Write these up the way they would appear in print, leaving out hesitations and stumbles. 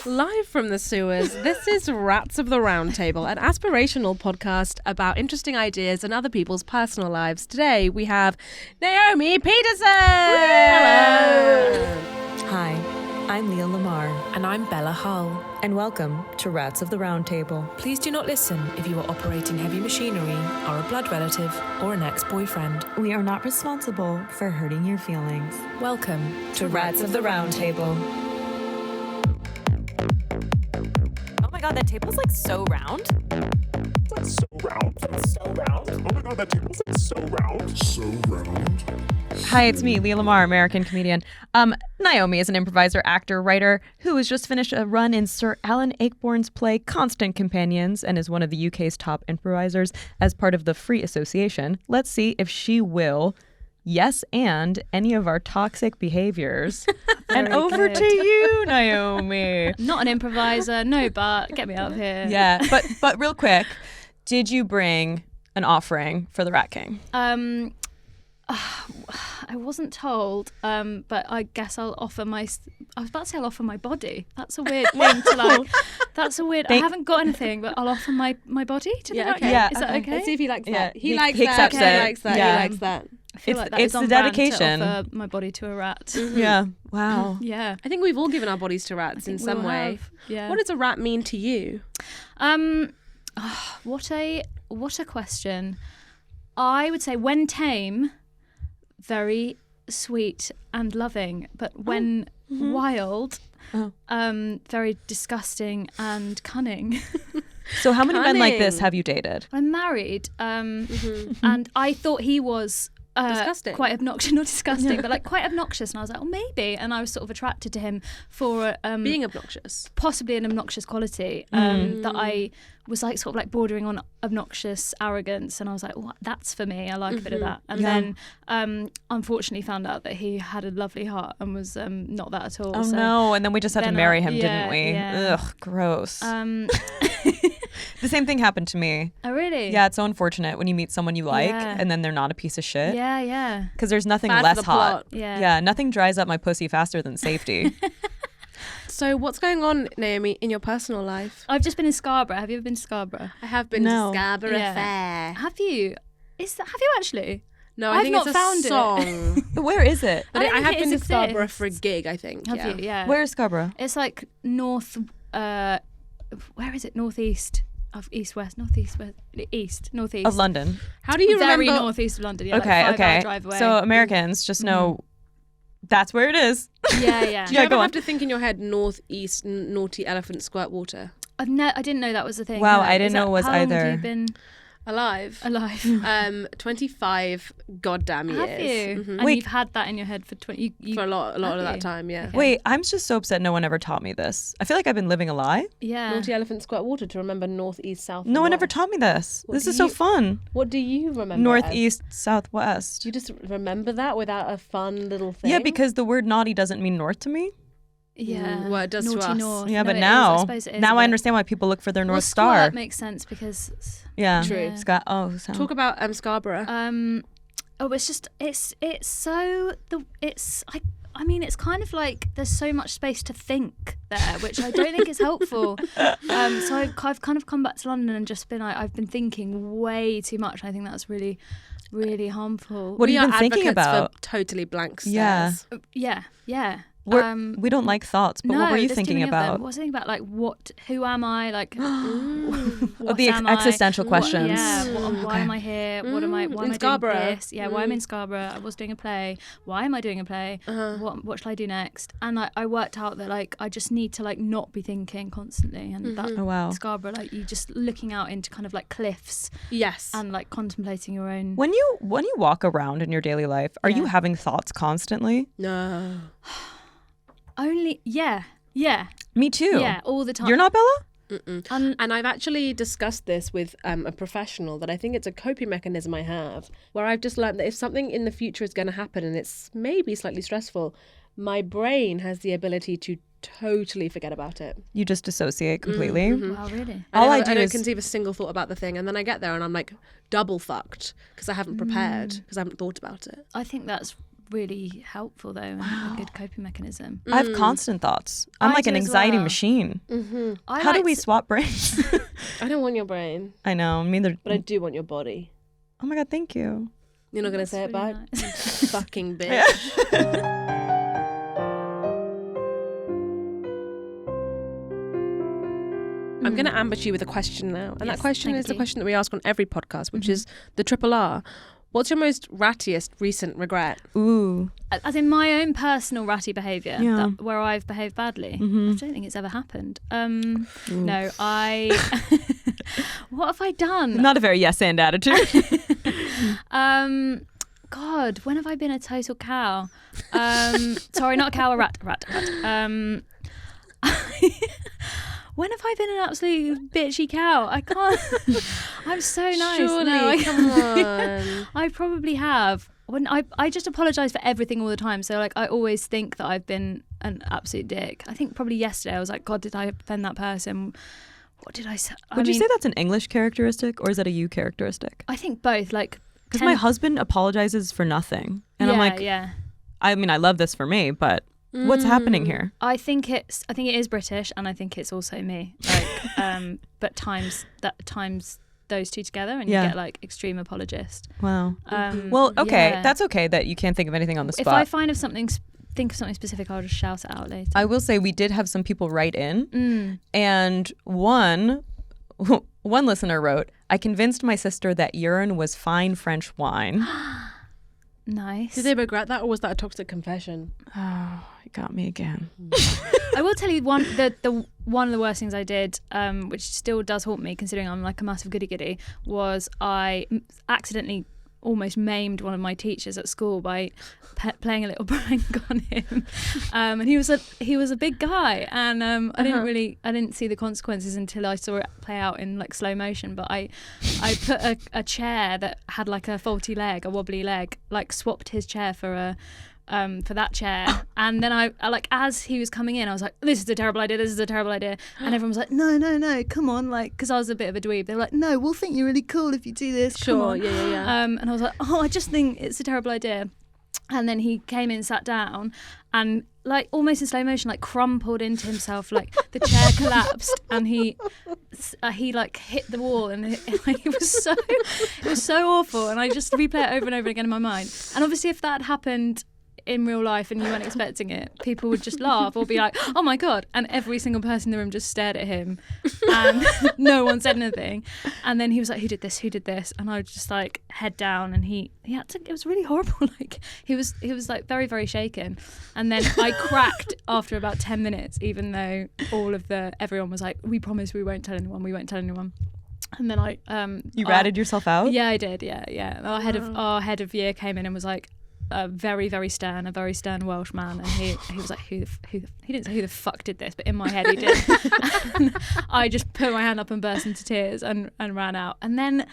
Live from the sewers, this is Rats of the Roundtable, an aspirational podcast about interesting ideas and other people's personal lives. Today we have Naomi Petersen! Hello! Hi, I'm Leah Lamarr. And I'm Bella Hull. And welcome to Rats of the Roundtable. Please do not listen if you are operating heavy machinery, are a blood relative, or an ex-boyfriend. We are not responsible for hurting your feelings. Welcome To Rats of the Roundtable. Oh my god, that table's like so round. That's so round. That's so round. Oh my god, that table's like so round. So round. Hi, it's me, Leah Lamarr, American comedian. Naomi is an improviser, actor, writer who has just finished a run in Sir Alan Ayckbourn's play Constant Companions and is one of the UK's top improvisers as part of the Free Association. Let's see if she will yes and any of our toxic behaviors. And over to you, Naomi. Not an improviser, no, but get me out of here. Yeah, but real quick, did you bring an offering for the Rat King? I wasn't told, but I guess I'll offer my. I was about to say I'll offer my body. That's a weird thing to like. That's a weird. I haven't got anything, but I'll offer my body to the Rat King. Yeah, Is that okay? Let's see if he likes Yeah, that. He likes he that. accepts Okay. it. He likes that. Yeah. He likes that. I feel like that it's is on the brand dedication. to offer my body to a rat. Yeah. Wow. Yeah. I think we've all given our bodies to rats in we some all way. have. Yeah. What does a rat mean to you? What a question. I would say when tame, very sweet and loving, but when wild, very disgusting and cunning. So how many men like this Cunning. have you dated? I'm married, and I thought he was Disgusting. quite obnoxious, not disgusting, but like quite obnoxious. And I was like, oh, maybe. And I was sort of attracted to him for Being obnoxious. possibly an obnoxious quality that I was like sort of like bordering on obnoxious arrogance, and I was like, oh, that's for me. I like a bit of that. And then unfortunately found out that he had a lovely heart and was not that at all. Oh so no! And then we just had to then marry I- him, yeah, didn't we? yeah. Ugh, gross. Oh The same thing happened to me. really? Yeah, it's so unfortunate when you meet someone you like Yeah. and then they're not a piece of shit. Yeah. Because there's nothing Bad for less the hot. plot. Yeah. Yeah, nothing dries up my pussy faster than safety. So what's going on, Naomi, in your personal life? I've just been in Scarborough. Have you ever been to Scarborough? I have been No. to Scarborough Yeah. Fair. Have you? Have you actually? No, I I've think not it's a found it. song. But where is it? But I don't I think have it been to exists. Scarborough for a gig, I think. Have yeah. you? Yeah. Where is Scarborough? It's like north. Where is it? Northeast of east-west. Northeast. Northeast. Of London. How do you Very remember? northeast of London. Yeah, Okay, like 5 hour okay. drive away. So Americans just know that's where it is. yeah. Do you Yeah, ever go have on. to think in your head, northeast, naughty elephant squirt water? I didn't know that was the thing. Wow, no. I didn't Is know that- it was how long either. Have you been Alive. alive? 25 goddamn years. Have you? Mhm. And Wait. you've had that in your head for 20. For a lot have of that you? time, yeah. Okay. Wait, I'm just so upset no one ever taught me this. I feel like I've been living a lie. Yeah. Naughty elephant squirt water to remember north, east, south. No and one ever west. taught me this. What This do is so you- fun. What do you remember? Northeast, southwest. Do you just remember that without a fun little thing? Yeah, because the word naughty doesn't mean north to me. Yeah. Well, it does to Naughty us. North. Yeah, No, but it is. now, suppose it is a now I bit. understand why people look for their Well, North Star. squirt makes sense because Yeah, True. Yeah. Scott. Oh, so. Talk about Scarborough. it's just it's so I mean it's kind of like there's so much space to think there, which I don't think is helpful. So I've kind of come back to London and just been like I've been thinking way too much. I think that's really really harmful. What have we you are been thinking advocates about? for totally blank stares. Yeah. Yeah. We don't like thoughts, but no, what were you there's too thinking many of them. about? What was I thinking about? Like, who am I? Like, Oh, what the am I? existential questions. Yeah, why am I here? What am I? Why in am I Scarborough. doing this? Yeah, why am I in Scarborough? I was doing a play. Why am I doing a play? What shall I do next? And I worked out that like I just need to like not be thinking constantly, and that Oh, wow. Scarborough, like you just looking out into kind of like cliffs Yes. and like contemplating your own. When you walk around in your daily life, are you Yeah. having thoughts constantly? No. Only yeah, Me too. yeah, all the time. You're not Bella? And I've actually discussed this with a professional that I think it's a coping mechanism I have where I've just learned that if something in the future is going to happen and it's maybe slightly stressful, my brain has the ability to totally forget about it. You just dissociate completely. Wow, really? All I I do don't is- conceive a single thought about the thing, and then I get there and I'm like double fucked because I haven't prepared because I haven't thought about it. I think that's really helpful though, and a good coping mechanism. I have constant thoughts. I'm I like do an as anxiety well. machine. I How do like we to- swap brains? I don't want your brain, I know, neither. but I do want your body. Oh my God, thank you. You're not going to That's say it really back? nice. You fucking bitch. I'm going to ambush you with a question now. And Yes, that question thank is the you. question that we ask on every podcast, which is the triple R. What's your most rattiest recent regret? Ooh. As in my own personal ratty behaviour, Yeah. where I've behaved badly. I don't think it's ever happened. No, what have I done? Not a very yes and attitude. God, when have I been a total cow? Sorry, not a cow, a rat. When have I been an absolute bitchy cow? I can't. I'm so nice. Surely, No, come on. I probably have. When I just apologise for everything all the time. So like I always think that I've been an absolute dick. I think probably yesterday I was like, God, did I offend that person? What did I say? Would you say that's an English characteristic or is that a you characteristic? I think both. Like Because my husband apologizes for nothing. And I'm like, yeah. I mean, I love this for me, but what's happening here? I think it is British, and I think it's also me. Like, but times those two together, and Yeah. you get like extreme apologist. Wow. Well, okay. Yeah. That's okay that you can't think of anything on the If spot. I think of something specific, I'll just shout it out later. I will say we did have some people write in, and one listener wrote, "I convinced my sister that urine was fine French wine." Nice. Did they regret that, or was that a toxic confession? Oh, it got me again. I will tell you one of the worst things I did, which still does haunt me, considering I'm like a massive goody-goody, was I accidentally almost maimed one of my teachers at school by playing a little prank on him, and he was a big guy, and I didn't see the consequences until I saw it play out in like slow motion. But I put a chair that had like a faulty leg, a wobbly leg, like swapped his chair for that chair, and then I like, as he was coming in, I was like, this is a terrible idea, and everyone was like, no, come on, like, because I was a bit of a dweeb. They were like, no, we'll think you're really cool if you do this. Come Sure, on. yeah. And I was like, oh, I just think it's a terrible idea. And then he came in, sat down, and like almost in slow motion, like crumpled into himself, like the chair collapsed, and he like hit the wall, and it was so awful. And I just replay it over and over again in my mind. And obviously, if that happened in real life and you weren't expecting it, people would just laugh or be like, oh my God, and every single person in the room just stared at him, and no one said anything. And then he was like, who did this, and I was just like head down, and he had to, it was really horrible. Like he was like very, very shaken. And then I cracked after about 10 minutes, even though everyone was like, we promise we won't tell anyone. And then I You ratted yourself out? yeah, I did. Yeah. Our head of year came in and was like, a very, very stern Welsh man, and he was like, who he didn't say who the fuck did this, but in my head he did. And I just put my hand up and burst into tears and ran out. And then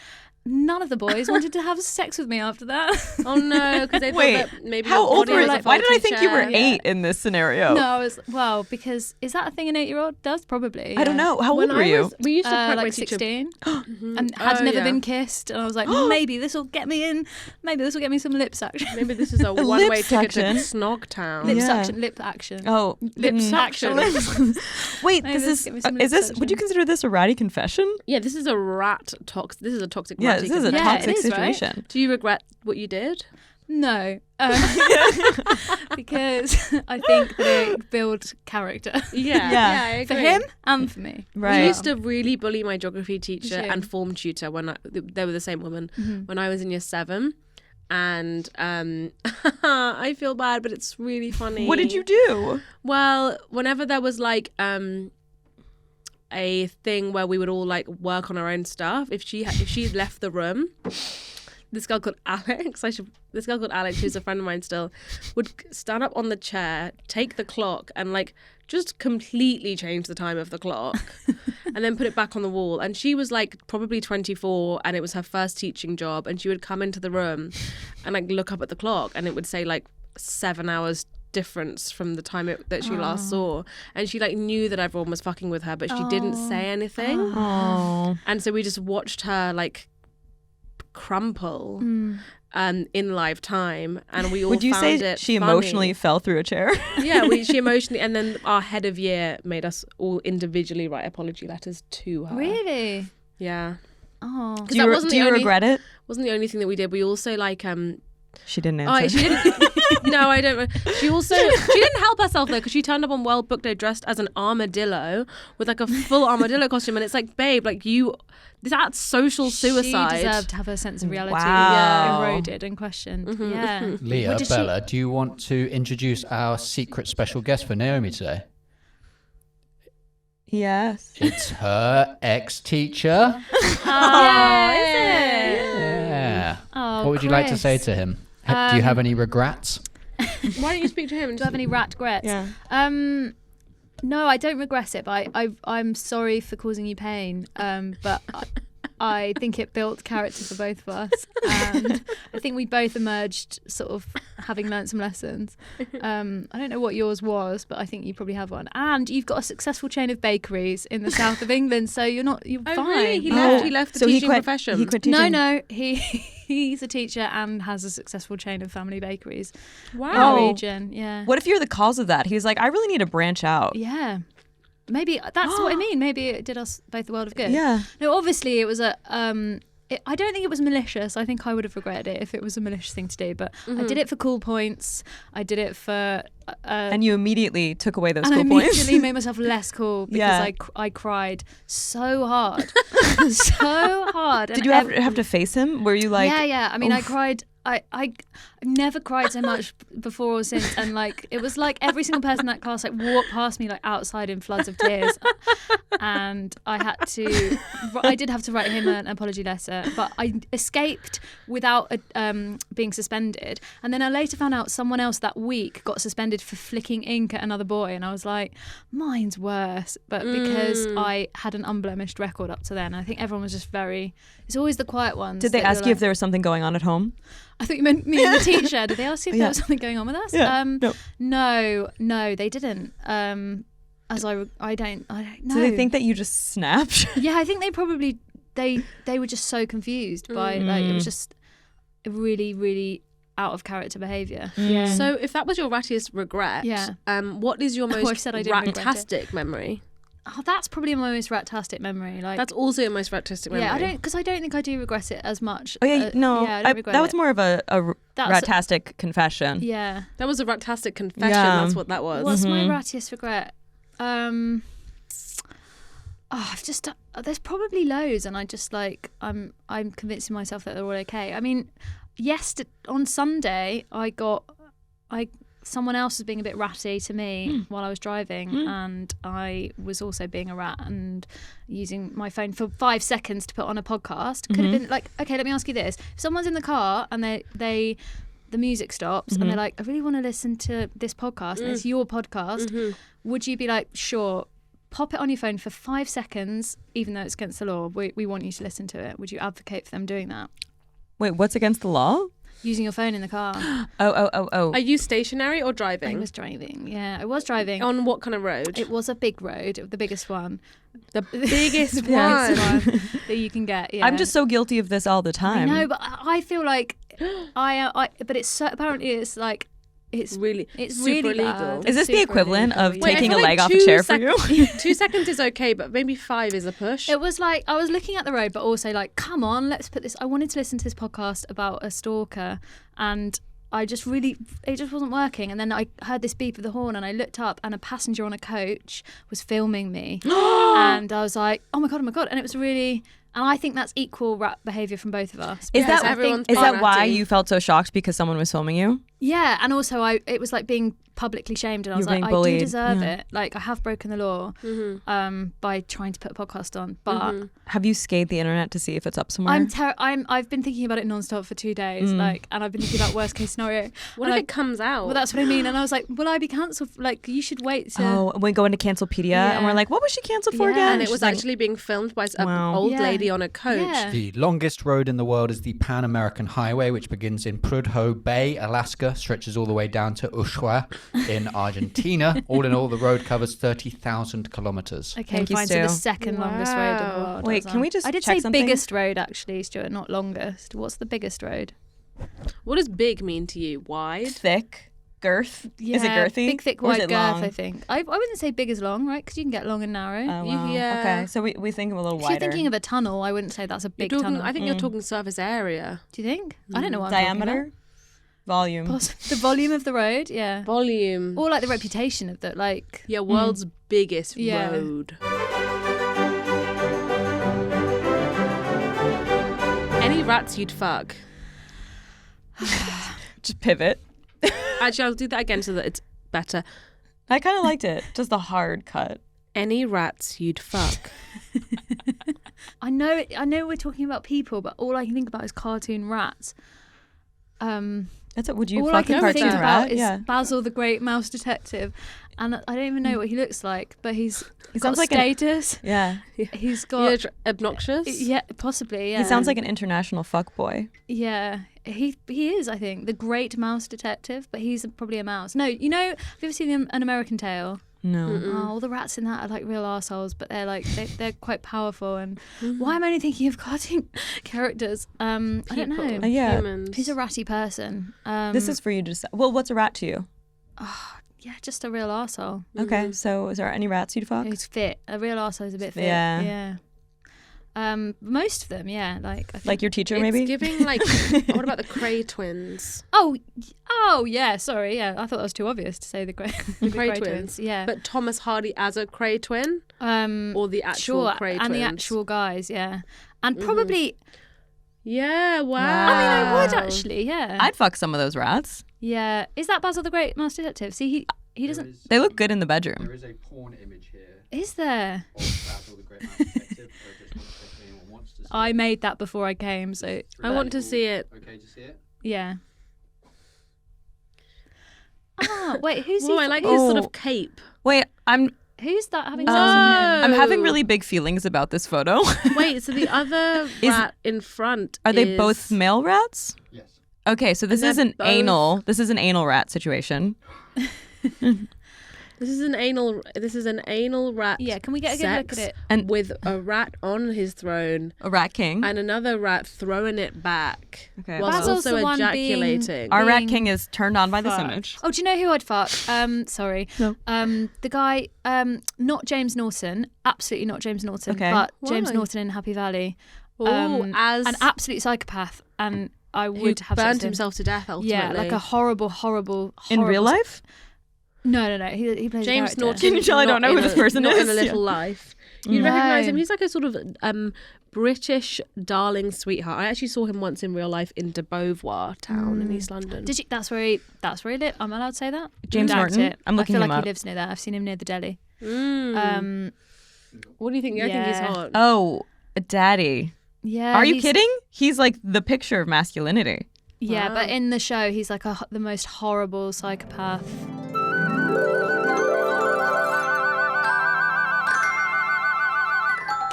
none of the boys wanted to have sex with me after that. Oh no, because they Wait, thought that maybe how your old body were was you? a Why did I faulty think you were chair. 8 in this scenario? No, I was, because is that a thing an 8-year-old does? Probably. I don't know. How old When were you? we used to prank my like teacher. 16, and had never been kissed, and I was like, maybe this will get me in. Maybe this will get me some lip suction. Maybe this is a lip one-way ticket to suction? Snog Lip Yeah. suction, lip action. Oh, Lip suction. Wait, Maybe this give me some is lip this? Would suction. you consider this a ratty confession? Yeah, this is a this is a toxic Yeah, ratty this is a confession. Yeah, it toxic is, right? situation. Do you regret what you did? No, because I think they build character Yeah, I agree. for him and for me. Right. I used to really bully my geography teacher Did you? and form tutor when they were the same woman when I was in year 7, and I feel bad, but it's really funny. What did you do? Well, whenever there was like a thing where we would all like work on our own stuff, if she left the room, this girl called Alex, who's a friend of mine still, would stand up on the chair, take the clock, and like just completely change the time of the clock and then put it back on the wall. And she was like probably 24, and it was her first teaching job, and she would come into the room and like look up at the clock, and it would say like 7 hours difference from the time that she last saw, and she like knew that everyone was fucking with her, but she didn't say anything. Oh. And so we just watched her like crumple in live time, and we all Would you found say it she funny. emotionally fell through a chair? Yeah, she emotionally, and then our head of year made us all individually write apology letters to her. Really? Yeah. Oh. Because Do that you, wasn't do the you only, regret it? wasn't the only thing that we did. We also like She didn't Oh, answer. she didn't. No, I don't. She didn't help herself though, because she turned up on World Book Day dressed as an armadillo with like a full armadillo costume, and it's like, babe, like that's social suicide. She deserved to have her sense of reality Wow. eroded and questioned. Mm-hmm. Yeah. Leah, What did she- Bella, do you want to introduce our secret special guest for Naomi today? Yes. It's her ex-teacher. Oh, is it? Yeah. Oh, What would you like to say Chris. to him? Do you have any regrets? Why don't you speak to him? Do I have any rat regrets? Yeah. No, I don't regret it, but I'm sorry for causing you pain. But I think it built character for both of us, and I think we both emerged sort of having learnt some lessons. I don't know what yours was, but I think you probably have one. And you've got a successful chain of bakeries in the south of England, so you're Oh, fine. really? Yeah. He left the So teaching he quit, profession. He quit teaching. No, he's a teacher and has a successful chain of family bakeries in Wow. the region. Yeah. What if you're the cause of that? He was like, I really need to branch out. Yeah. Maybe that's what I mean. Maybe it did us both the world of good. Yeah. No, obviously it was I don't think it was malicious. I think I would have regretted it if it was a malicious thing to do. But I did it for cool points. I did it for. And you immediately took away those And I cool points. immediately made myself less cool because Yeah. I cried so hard, so hard. Did you have to face him? Were you like, yeah. I mean, I oof. cried. I never cried so much before or since, and like it was like every single person in that class like walked past me like outside in floods of tears, and I did have to write him an apology letter, but I escaped without being suspended, and then I later found out someone else that week got suspended for flicking ink at another boy, and I was like, mine's worse, but because I had an unblemished record up to then, I think everyone was just it's always the quiet ones. Did they that ask you're you like- if there was something going on at home? I thought you meant me and the teacher. Did they ask you if Yeah. there was something going on with us? Yeah. No, they didn't. As I don't know. Do they think that you just snapped? Yeah, I think they probably they were just so confused by like it was just really, really out of character behaviour. Yeah. So if that was your rattiest regret, Yeah. What is your Oh, I most said I didn't regret it. ratastic memory? Oh, that's probably my most rat-tastic memory. Like That's also your most ratastic memory. yeah, I don't think I do regret it as much. Oh yeah, no. yeah, I don't regret that was it. more of a That's- ratastic confession. Yeah. That was a ratastic confession. Yeah. That's what that was. What's my rattiest regret? I've just there's probably loads, and I just like I'm convincing myself that they're all okay. I mean, on Sunday someone else was being a bit ratty to me while I was driving, and I was also being a rat and using my phone for 5 seconds to put on a podcast. Could have been like, okay, let me ask you this: if someone's in the car and the music stops and they're like, I really want to listen to this podcast, and it's your podcast, would you be like, sure, pop it on your phone for 5 seconds, even though it's against the law? We want you to listen to it. Would you advocate for them doing that? Wait, what's against the law? Using your phone in the car. Oh. Are you stationary or I driving? was driving. Yeah, I was driving. On what kind of road? It was a big road, the biggest one. The biggest Biggest one. one that you can get. Yeah. I'm just so guilty of this all the I time. know, but I feel like but it's so, apparently it's like it's Really, it's super really illegal. bad. Is this the Super equivalent illegal, of yeah. taking I a feel leg like off a chair for you? 2 seconds is okay, but maybe 5 is a push. It was like I was looking at the road, but also like, come on, let's put this. I wanted to listen to this podcast about a stalker, and it just wasn't working. And then I heard this beep of the horn, and I looked up, and a passenger on a coach was filming me, and I was like, oh my god, and it was really. And I think that's equal rat behaviour from both of us. Is Because that everyone's is that why ratty. you felt so shocked because someone was filming you? Yeah, and also it was like being publicly shamed, and I was You're like, being I bullied, do deserve yeah. it. Like I have broken the law by trying to put a podcast on, but Have you scanned the internet to see if it's up somewhere? I've been thinking about it nonstop for 2 days, and I've been thinking about worst case scenario. What And if I- it comes out? Well, that's what I mean, and I was like, will I be cancelled? Like, you should wait to. Oh, we go into Cancelpedia and we're Yeah. like, what was she canceled for Yeah. again? and it She's was like, actually being filmed by an Wow. old Yeah. lady on a coach. Yeah. The longest road in the world is the Pan American Highway, which begins in Prudhoe Bay, Alaska, stretches all the way down to Ushuaia in Argentina. All in all, the road covers 30,000 kilometers. Okay, Thank you, fine. So the Stu. second longest road in the Wow. world. Wait, I was can we on. just I did check say something? biggest road, actually, Stuart, not longest. What's the biggest road? What does big mean to you? Wide? Thick? Girth? Yeah, Is it girthy? big, thick, Or is wide it girth, long? I think. I wouldn't say big is long, right? Because you can get long and narrow. Oh, wow. Yeah. Okay, so we think of a little If wider. you're thinking of a tunnel, I wouldn't say that's a big You're talking, tunnel. I think you're talking surface area. Do you think? I don't know what I'm talking Diameter? Volume. about. The volume of the road, yeah. Volume. Or like the reputation of the, like... Yeah, world's biggest Yeah. road. Any rats you'd fuck? Just pivot. Actually, I'll do that again so that it's better. I kind of liked it. Just a hard cut. Any rats you'd fuck? I know we're talking about people, but all I can think about is cartoon rats. That's it. Would you All I fuck a can cartoon think about rat? is Yeah. Basil the Great Mouse Detective. And I don't even know what he looks like, but he sounds got like status. Yeah. He's got... Obnoxious? Yeah, possibly, yeah. He sounds like an international fuckboy. Yeah, he is, I think, the great mouse detective, but he's probably a mouse. No, you know, have you ever seen An American Tale? No. Oh, all the rats in that are like real assholes, but they're like they're quite powerful. And why am I only thinking of cartoon characters? I don't know. Yeah. Humans. Who's a ratty person? This is for you to decide. Well, what's a rat to you? Yeah, just a real arsehole. Okay, so is there any rats you'd fuck? Who's fit. A real arsehole is a bit fit. Yeah. Yeah. Most of them, yeah. Like I think, Like your teacher, It's maybe? giving like, what about the Cray twins? Oh, yeah. Sorry, yeah. I thought that was too obvious to say the Cray Cray twins. Yeah. But Thomas Hardy as a Cray twin? Or the actual sure, Cray and twins? the actual guys, yeah. And probably, Yeah, wow. I mean, I would actually, yeah. I'd fuck some of those rats. Yeah. Is that Basil the Great Mouse Detective? See, he doesn't. They look good in the bedroom. There is a porn image here Is there? of Basil the Great Mouse Detective. I just want to check if anyone wants to see I it. made that before I came, so It's I want to see it. Okay to see it? yeah. Ah, wait, who's Oh, he? I like his sort Oh. of cape. Wait, Who's that having sex with him? I'm having really big feelings about this photo. Wait, so the other rat in front Are they is- both male rats? Yes. Okay, so this And is they're an both- anal. This is an anal rat situation. This is an anal rat. Yeah, can we get a good look at sex it? And- with a rat on his throne A rat king. and another rat throwing it back. Okay. Whilst Basil's also the one ejaculating. Our rat being king is turned on by this fucked. image. Oh, do you know who I'd fuck? Sorry. No. The guy, not James Norton, absolutely not James Norton, Okay. but James Why? Norton in Happy Valley. Ooh, as an absolute psychopath, and I who would have sex burned with him. himself to death ultimately. Yeah, like a horrible In real life? No. He plays a James character. Norton. Can you tell I don't not know who in this person not is? in a Little Yeah. Life. You'd No. recognise him. He's like a sort of British darling sweetheart. I actually saw him once in real life in de Beauvoir town in East London. Did you? That's where he lived. I'm allowed to say that. James Danked Norton? it. I'm looking I feel him like up. he lives near there. I've seen him near the deli. Mm. What do you think? I think he's yeah. hot. Oh, a daddy. Yeah. Are you he's- kidding? He's like the picture of masculinity. Yeah, Wow. but in the show, he's like the most horrible psychopath.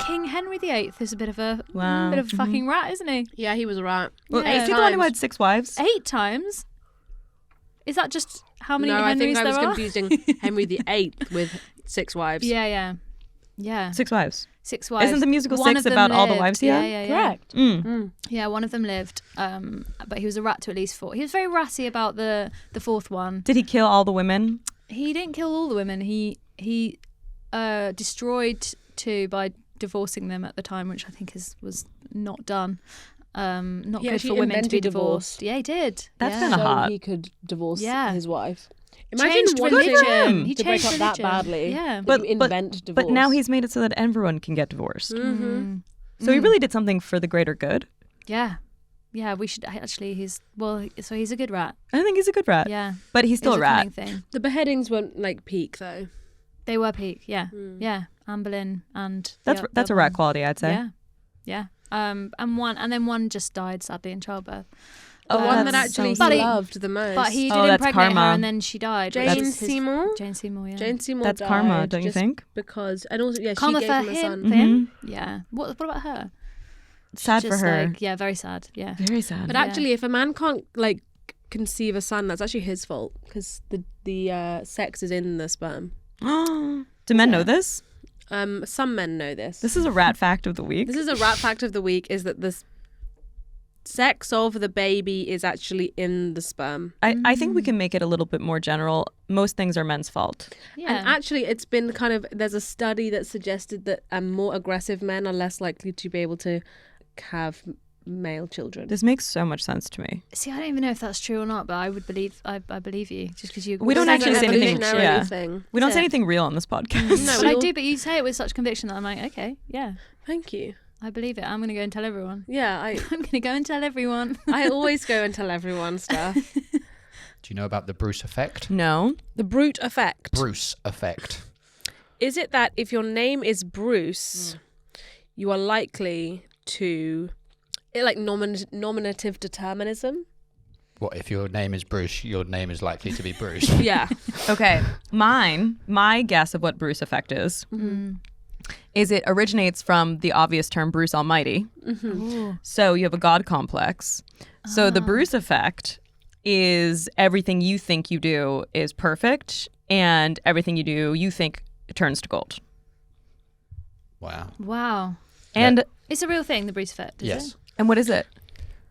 King Henry VIII is a bit of a Wow. bit of a fucking rat, isn't he? Yeah, he was a rat. Well, Yeah. is he the one who had 6 wives? 8 times. Is that just how many No, I Henrys think I was there are? confusing Henry VIII with 6 wives. Yeah. 6 wives. 6 wives. Isn't the musical One Six of them about all the lived. wives he had? Yeah. Correct. Mm. Yeah, one of them lived, but he was a rat to at least 4. He was very ratty about the 4th one. Did he kill all the women? He didn't kill all the women. He destroyed 2 by divorcing them at the time, which I think was not done. Not He good actually for women to be invented divorce. divorced. Yeah, he did. That's yeah. kinda So hot. he could divorce Yeah. his wife. Changed wanting religion. He to break changed up that religion. badly. Yeah. But you invent divorce. But now he's made it so that everyone can get divorced. Mm-hmm. So he really did something for the greater good. Yeah. Yeah, we should actually. He's a good rat. I think he's a good rat. Yeah, But he's still It's a rat. cunning thing. The beheadings weren't like peak though. They were peak. Yeah, yeah. Anne Boleyn and the That's a other rat one. quality, I'd say. Yeah. And then one just died sadly in childbirth. The one that that's actually so he sad. loved the most. But he did Oh, that's impregnate her karma. and then she died. Jane which is his- Seymour. Jane Seymour, yeah. Jane Seymour That's died karma, don't you just think? Because and also Karma she for gave him a him. son. For him? Yeah. What about her? Sad for Just her. like, yeah, very sad. Yeah. Very sad. But actually, if a man can't like conceive a son, that's actually his fault because the sex is in the sperm. Do men know this? Some men know this. This is a rat fact of the week. This is a rat fact of the week: is that this sex of the baby is actually in the sperm. I think we can make it a little bit more general. Most things are men's fault. Yeah. And actually, it's been there's a study that suggested that more aggressive men are less likely to be able to have male children. This makes so much sense to me. See, I don't even know if that's true or not, but I would believe. I believe you just because you. We don't actually say anything. Yeah. We don't say anything real on this podcast. No, But I do, but you say it with such conviction that I'm like, okay, yeah, Thank you. I believe it. I'm gonna go and tell everyone. Yeah, I'm gonna go and tell everyone. I always go and tell everyone stuff. Do you know about the Bruce effect? No. The Brute effect. Bruce effect. Is it that if your name is Bruce, you are likely to, nominative determinism? What if your name is Bruce? Your name is likely to be Bruce. Yeah. Okay. My guess of what Bruce effect is it originates from the obvious term Bruce Almighty. So you have a God complex. So the Bruce effect is everything you think you do is perfect, and everything you do you think turns to gold. Wow. Wow, And it's a real thing, the Bruce effect. Is Yes. it? and what is it?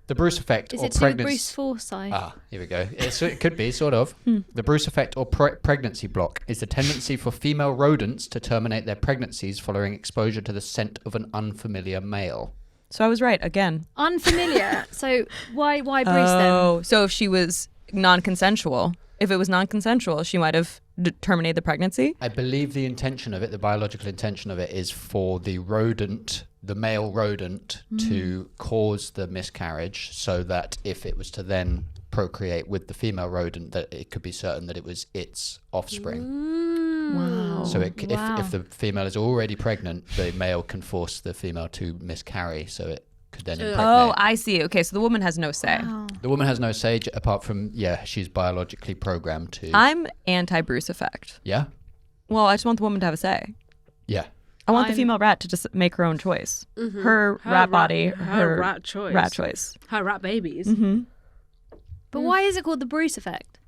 The Bruce effect Is or it to do with pregnancy. Bruce Forsyth? Here we go. It could be, sort of. The Bruce effect or pregnancy block is the tendency for female rodents to terminate their pregnancies following exposure to the scent of an unfamiliar male. So I was right again. Unfamiliar. So why Bruce then? Oh, so if she was non-consensual, if it was non-consensual, she might have terminated the pregnancy? I believe the intention of it, the biological intention of it, is for the rodent, the male rodent, to cause the miscarriage so that if it was to then procreate with the female rodent, that it could be certain that it was its offspring. Wow. So if the female is already pregnant, the male can force the female to miscarry, so it could then impregnate. Oh, I see. Okay, so the woman has no say. The woman has no say apart from, she's biologically programmed to... I'm anti-Bruce effect. Yeah? Well, I just want the woman to have a say. Yeah. I want the female rat to just make her own choice. Her rat body, her rat choice. Rat choice. Her rat babies. But why is it called the Bruce effect?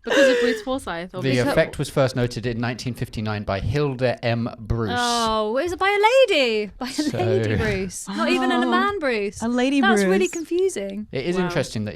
Because of Bruce Forsyth. The Obviously. effect was first noted in 1959 by Hilda M. Bruce. Oh, it was by a lady. By a lady Bruce. Not even a man Bruce. A lady That's Bruce. really confusing. It is Wow. interesting that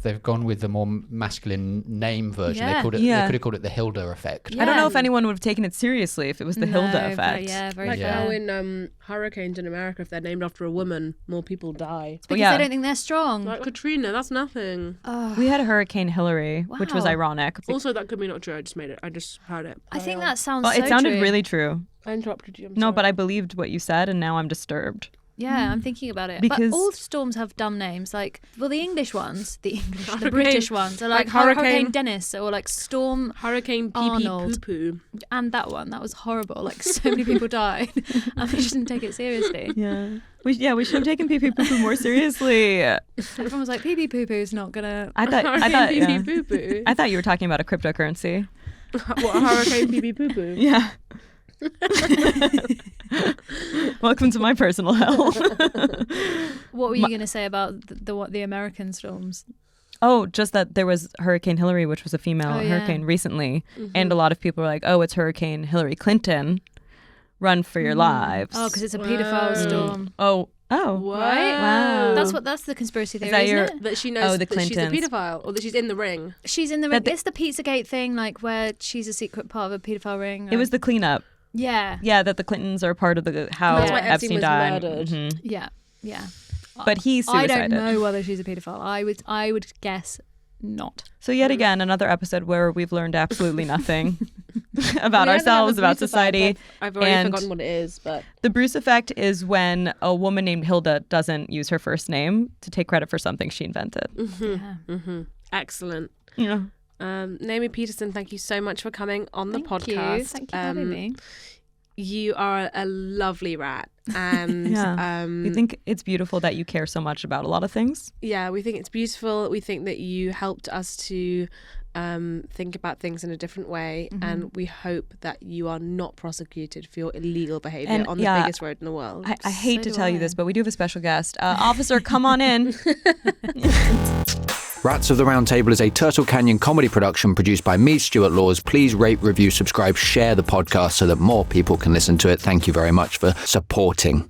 they've gone with the more masculine name version. Yeah. They could have called it the Hilda effect. I don't know if Yeah. anyone would have taken it seriously if it was the Hilda effect. Yeah, very Like fair. how in hurricanes in America, if they're named after a woman, more people die. Because yeah. they don't think they're strong. Like Katrina, that's nothing. We had a Hurricane Hillary, which was Wow. ironic. Also, that could be not true. I just made it. I just heard it. I think that sounds Well, so it sounded true. really true. I interrupted you. I'm No, sorry. but I believed what you said, and now I'm disturbed. Yeah, I'm thinking about it. Because- but all storms have dumb names. Like, well, the English ones, the Hurricane- British ones are like, like Hurricane- Hurricane Dennis or like Storm Hurricane Arnold. Pee-Pee Poo-Poo. and that one. That was horrible. Like, so many people died. And we just didn't take it seriously. Yeah. We should have taken pee pee poo poo more seriously. Everyone was like, pee pee poo poo's not gonna. I thought Hurricane yeah. Pee-Pee Poo-Poo. I thought you were talking about a cryptocurrency. What, Hurricane Pee-Pee Poo-Poo? Yeah. Welcome to my personal hell. What were you going to say about the American storms? Oh, just that there was Hurricane Hillary, which was a female Oh, yeah. hurricane recently. And a lot of people were like, oh, it's Hurricane Hillary Clinton. Run for your lives. Oh, because it's a paedophile storm. Oh. Right? Wow. That's the conspiracy theory, that isn't your- it? That she knows the that she's a Clintons. paedophile or that she's in the ring. She's in the ring. That It's the Pizzagate thing, like where she's a secret part of a paedophile ring. It was the cleanup. Yeah. Yeah, that the Clintons are part of how That's why Epstein Epstein was died. murdered. Mhm. Yeah. But he I suicided. don't know whether she's a paedophile. I would guess not. So yet again, another episode where we've learned absolutely nothing about We ourselves, haven't had about the Bruce society. effect. I've already and forgotten what it is, but the Bruce effect is when a woman named Hilda doesn't use her first name to take credit for something she invented. Yeah. excellent. Yeah. Naomi Petersen, thank you so much for coming on the Thank you. podcast. Thank you for having me. You are a lovely rat, and Yeah. We think it's beautiful that you care so much about a lot of things. yeah, we think it's beautiful. We think that you helped us to think about things in a different way, and we hope that you are not prosecuted for your illegal behavior And, on the yeah, biggest road in the world. I hate So to do tell you I. this, but we do have a special guest. Officer, come on in. Rats of the Roundtable is a Turtle Canyon comedy production produced by me, Stuart Laws. Please rate, review, subscribe, share the podcast so that more people can listen to it. Thank you very much for supporting.